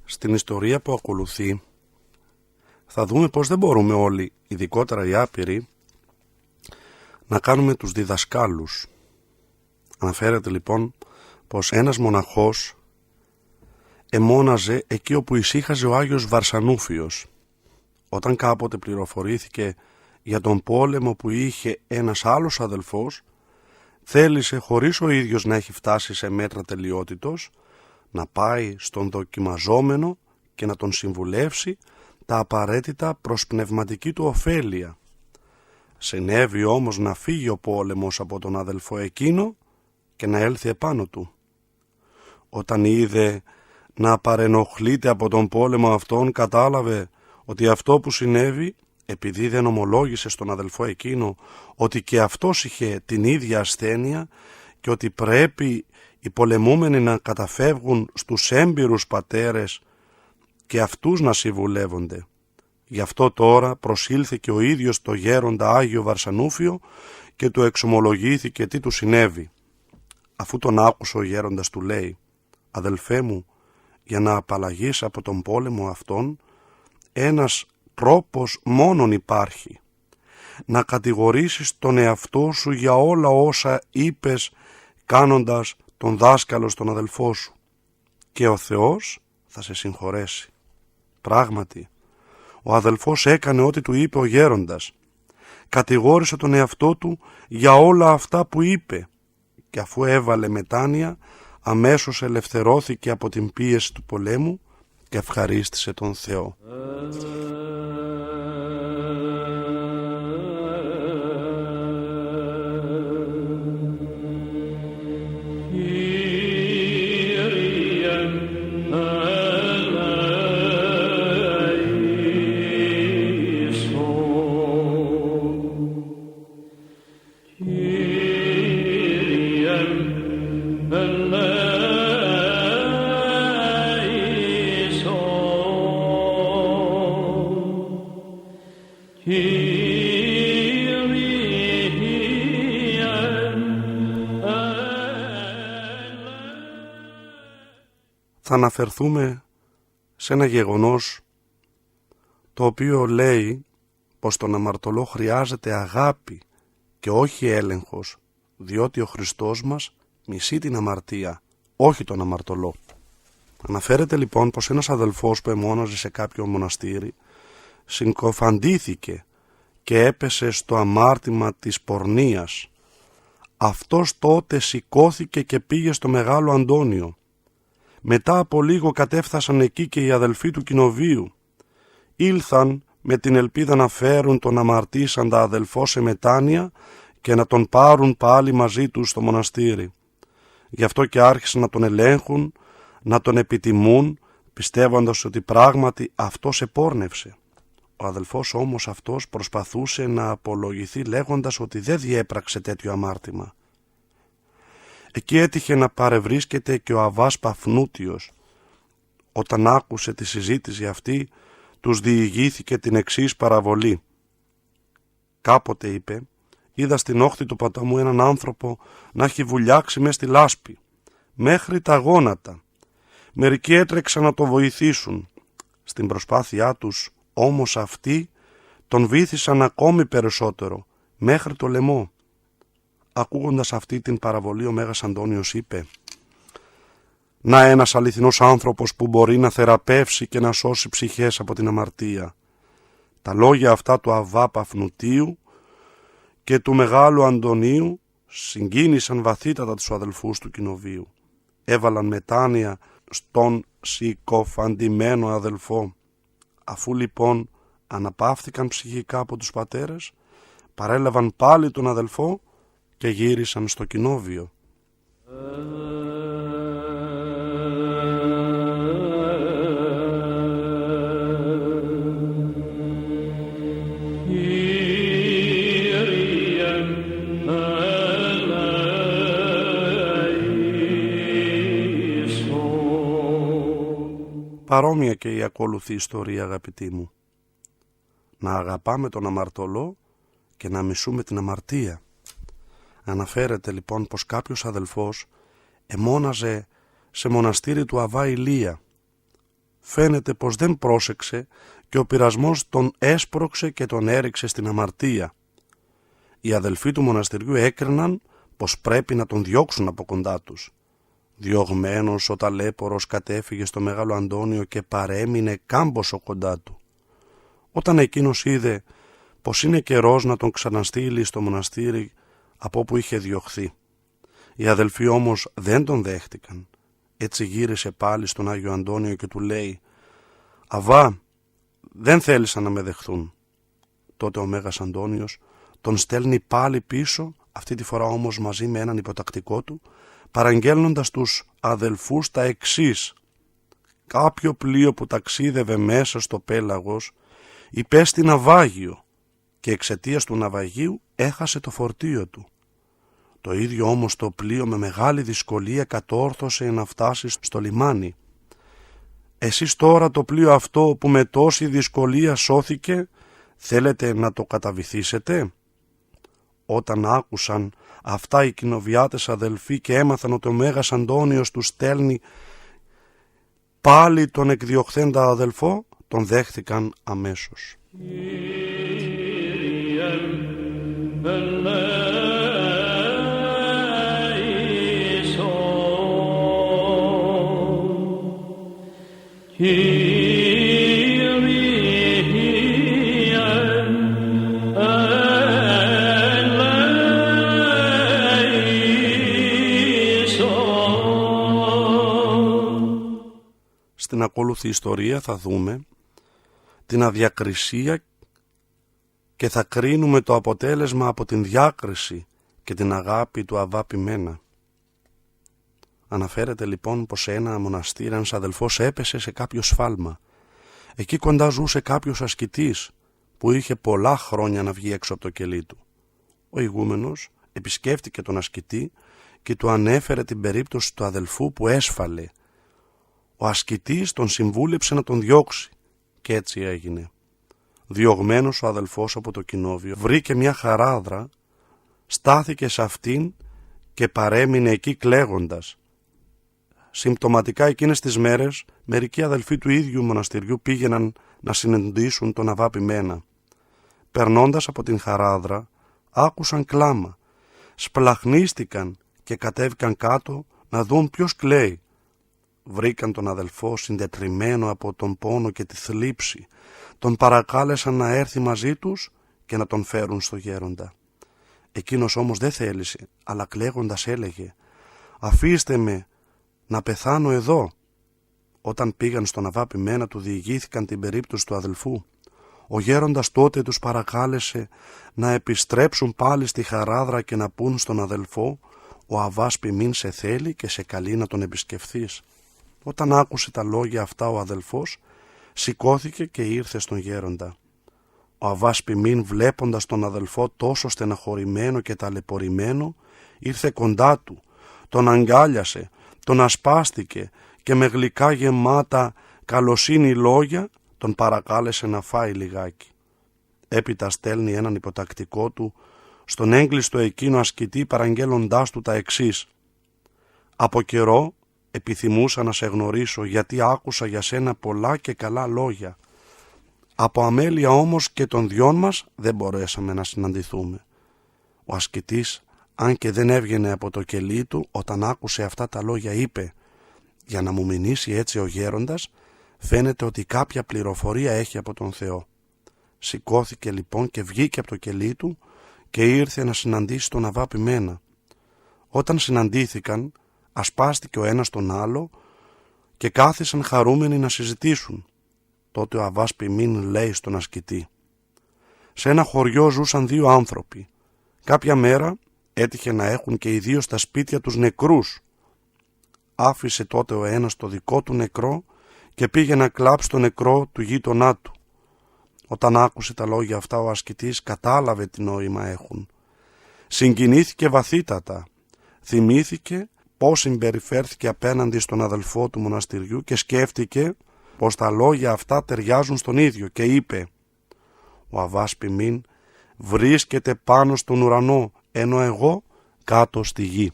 Στην ιστορία που ακολουθεί θα δούμε πως δεν μπορούμε όλοι, ειδικότερα οι άπειροι, να κάνουμε τους διδασκάλους. Αναφέρεται λοιπόν πως ένας μοναχός εμώναζε εκεί όπου ησύχαζε ο Άγιος Βαρσανούφιος. Όταν κάποτε πληροφορήθηκε για τον πόλεμο που είχε ένας άλλος αδελφός, θέλησε, χωρίς ο ίδιος να έχει φτάσει σε μέτρα τελειότητος, να πάει στον δοκιμαζόμενο και να τον συμβουλεύσει τα απαραίτητα προς πνευματική του ωφέλεια. Συνέβη όμως να φύγει ο πόλεμος από τον αδελφό εκείνο και να έλθει επάνω του. Όταν είδε να παρενοχλείται από τον πόλεμο αυτόν, κατάλαβε ότι αυτό που συνέβη, επειδή δεν ομολόγησε στον αδελφό εκείνο ότι και αυτός είχε την ίδια ασθένεια και ότι πρέπει οι πολεμούμενοι να καταφεύγουν στους έμπειρους πατέρες και αυτούς να συμβουλεύονται. Γι' αυτό τώρα προσήλθε και ο ίδιος το γέροντα Άγιο Βαρσανούφιο και του εξομολογήθηκε τι του συνέβη. Αφού τον άκουσε ο γέροντας του λέει: «Αδελφέ μου, για να απαλλαγείς από τον πόλεμο αυτόν, ένας τρόπος μόνον υπάρχει. Να κατηγορήσεις τον εαυτό σου για όλα όσα είπες κάνοντας τον δάσκαλο στον αδελφό σου και ο Θεός θα σε συγχωρέσει». Πράγματι, ο αδελφός έκανε ό,τι του είπε ο γέροντας. Κατηγόρησε τον εαυτό του για όλα αυτά που είπε και αφού έβαλε μετάνοια, αμέσως ελευθερώθηκε από την πίεση του πολέμου και ευχαρίστησε τον Θεό. Θα αναφερθούμε σε ένα γεγονός το οποίο λέει πως τον αμαρτωλό χρειάζεται αγάπη και όχι έλεγχος, διότι ο Χριστός μας μισεί την αμαρτία, όχι τον αμαρτωλό. Αναφέρεται λοιπόν πως ένας αδελφός που εμώναζε σε κάποιο μοναστήρι συγκοφαντήθηκε και έπεσε στο αμάρτημα της πορνείας. Αυτός τότε σηκώθηκε και πήγε στο Μεγάλο Αντώνιο. Μετά από λίγο κατέφθασαν εκεί και οι αδελφοί του κοινοβίου. Ήλθαν με την ελπίδα να φέρουν τον αμαρτήσαντα αδελφό σε μετάνοια και να τον πάρουν πάλι μαζί τους στο μοναστήρι. Γι' αυτό και άρχισαν να τον ελέγχουν, να τον επιτιμούν, πιστεύοντας ότι πράγματι αυτός επόρνευσε. Ο αδελφός όμως αυτός προσπαθούσε να απολογηθεί λέγοντας ότι δεν διέπραξε τέτοιο αμάρτημα. Εκεί έτυχε να παρευρίσκεται και ο Αββάς Παφνούτιος. Όταν άκουσε τη συζήτηση αυτή, τους διηγήθηκε την εξής παραβολή. «Κάποτε», είπε, «είδα στην όχθη του ποταμού έναν άνθρωπο να έχει βουλιάξει μες στη λάσπη, μέχρι τα γόνατα. Μερικοί έτρεξαν να το βοηθήσουν. Στην προσπάθειά τους όμως αυτοί τον βύθισαν ακόμη περισσότερο, μέχρι το λαιμό». Ακούγοντας αυτή την παραβολή, ο Μέγας Αντώνιος είπε: «Να ένας αληθινός άνθρωπος που μπορεί να θεραπεύσει και να σώσει ψυχές από την αμαρτία». Τα λόγια αυτά του Αββά Παφνουτίου και του Μεγάλου Αντωνίου συγκίνησαν βαθύτατα τους αδελφούς του κοινοβίου. Έβαλαν μετάνοια στον συκοφαντημένο αδελφό. Αφού λοιπόν αναπαύθηκαν ψυχικά από τους πατέρες, παρέλαβαν πάλι τον αδελφό και γύρισαν στο κοινόβιο. Παρόμοια και η ακολουθή ιστορία, αγαπητοί μου. Να αγαπάμε τον αμαρτωλό και να μισούμε την αμαρτία. Αναφέρεται λοιπόν πως κάποιος αδελφός εμώναζε σε μοναστήρι του Αββά Ηλία. φαίνεται πως δεν πρόσεξε και ο πειρασμός τον έσπρωξε και τον έριξε στην αμαρτία. Οι αδελφοί του μοναστηριού έκριναν πως πρέπει να τον διώξουν από κοντά τους. Διωγμένος ο ταλέπορος κατέφυγε στο Μεγάλο Αντώνιο και παρέμεινε κάμποσο κοντά του. Όταν εκείνος είδε πως είναι καιρός να τον ξαναστείλει στο μοναστήρι από όπου είχε διωχθεί. Οι αδελφοί όμως δεν τον δέχτηκαν. Έτσι γύρισε πάλι στον Άγιο Αντώνιο και του λέει «Αβά, δεν θέλησαν να με δεχθούν». Τότε ο Μέγας Αντώνιος τον στέλνει πάλι πίσω, αυτή τη φορά όμως μαζί με έναν υποτακτικό του, παραγγέλνοντας τους αδελφούς τα εξής: κάποιο πλοίο που ταξίδευε μέσα στο πέλαγος υπέστη ναυάγιο και εξαιτίας του ναυαγίου έχασε το φορτίο του. Το ίδιο όμως το πλοίο με μεγάλη δυσκολία κατόρθωσε να φτάσει στο λιμάνι. Εσείς τώρα το πλοίο αυτό που με τόση δυσκολία σώθηκε, θέλετε να το καταβυθίσετε? Όταν άκουσαν αυτά οι κοινοβιάτες αδελφοί και έμαθαν ότι ο Μέγας Αντώνιος τους στέλνει πάλι τον εκδιωχθέντα αδελφό, τον δέχθηκαν αμέσως. Στην ακόλουθη ιστορία θα δούμε την αδιακρισία και θα κρίνουμε το αποτέλεσμα από την διάκριση και την αγάπη του Αββά Ποιμένα. Αναφέρεται λοιπόν πως σε ένα μοναστήρι ένας αδελφός έπεσε σε κάποιο σφάλμα. Εκεί κοντά ζούσε κάποιος ασκητής που είχε πολλά χρόνια να βγει έξω από το κελί του. Ο ηγούμενος επισκέφτηκε τον ασκητή και του ανέφερε την περίπτωση του αδελφού που έσφαλε. Ο ασκητής τον συμβούλεψε να τον διώξει και έτσι έγινε. Διωγμένος ο αδελφός από το κοινόβιο βρήκε μια χαράδρα, στάθηκε σε αυτήν και παρέμεινε εκεί κλαίγοντας. Συμπτωματικά εκείνες τις μέρες μερικοί αδελφοί του ίδιου μοναστηριού πήγαιναν να συναντήσουν τον Αββά Ποιμένα. Περνώντας από την χαράδρα άκουσαν κλάμα, σπλαχνίστηκαν και κατέβηκαν κάτω να δουν ποιος κλαίει. Βρήκαν τον αδελφό συντετριμμένο από τον πόνο και τη θλίψη. Τον παρακάλεσαν να έρθει μαζί τους και να τον φέρουν στο γέροντα. Εκείνος όμως δεν θέλησε, αλλά κλαίγοντας έλεγε «Αφήστε με να πεθάνω εδώ». Όταν πήγαν στον Αββά Ποιμένα του διηγήθηκαν την περίπτωση του αδελφού. Ο γέροντας τότε τους παρακάλεσε να επιστρέψουν πάλι στη χαράδρα και να πούν στον αδελφό «Ο Αββάς Ποιμήν σε θέλει και σε καλεί να τον επισκεφθείς». Όταν άκουσε τα λόγια αυτά ο αδελφός σηκώθηκε και ήρθε στον γέροντα. Ο Αββάς Ποιμήν, βλέποντας τον αδελφό τόσο στεναχωρημένο και ταλαιπωρημένο, ήρθε κοντά του, τον αγκάλιασε, τον ασπάστηκε και με γλυκά γεμάτα καλοσύνη λόγια τον παρακάλεσε να φάει λιγάκι. Έπειτα στέλνει έναν υποτακτικό του στον έγκλειστο εκείνο ασκητή παραγγέλλοντάς του τα εξής: «Από καιρό επιθυμούσα να σε γνωρίσω γιατί άκουσα για σένα πολλά και καλά λόγια. Από αμέλεια όμως και των δυο μας δεν μπορέσαμε να συναντηθούμε». Ο ασκητής, αν και δεν έβγαινε από το κελί του, όταν άκουσε αυτά τα λόγια είπε «Για να μου μηνύσει έτσι ο γέροντας, φαίνεται ότι κάποια πληροφορία έχει από τον Θεό». Σηκώθηκε λοιπόν και βγήκε από το κελί του και ήρθε να συναντήσει τον Αββά Ποιμένα. Όταν συναντήθηκαν, ασπάστηκε ο ένας τον άλλο και κάθισαν χαρούμενοι να συζητήσουν. Τότε ο Αββάς Ποιμήν λέει στον ασκητή: «Σε ένα χωριό ζούσαν δύο άνθρωποι. Κάποια μέρα έτυχε να έχουν και οι δύο στα σπίτια τους νεκρούς. Άφησε τότε ο ένας το δικό του νεκρό και πήγε να κλάψει το νεκρό του γείτονά του. Όταν άκουσε τα λόγια αυτά ο ασκητής κατάλαβε τι νόημα έχουν. Συγκινήθηκε βαθύτατα. Θυμήθηκε πώς συμπεριφέρθηκε απέναντι στον αδελφό του μοναστηριού και σκέφτηκε πως τα λόγια αυτά ταιριάζουν στον ίδιο και είπε: «Ο Αββάς Ποιμήν βρίσκεται πάνω στον ουρανό, ενώ εγώ κάτω στη γη».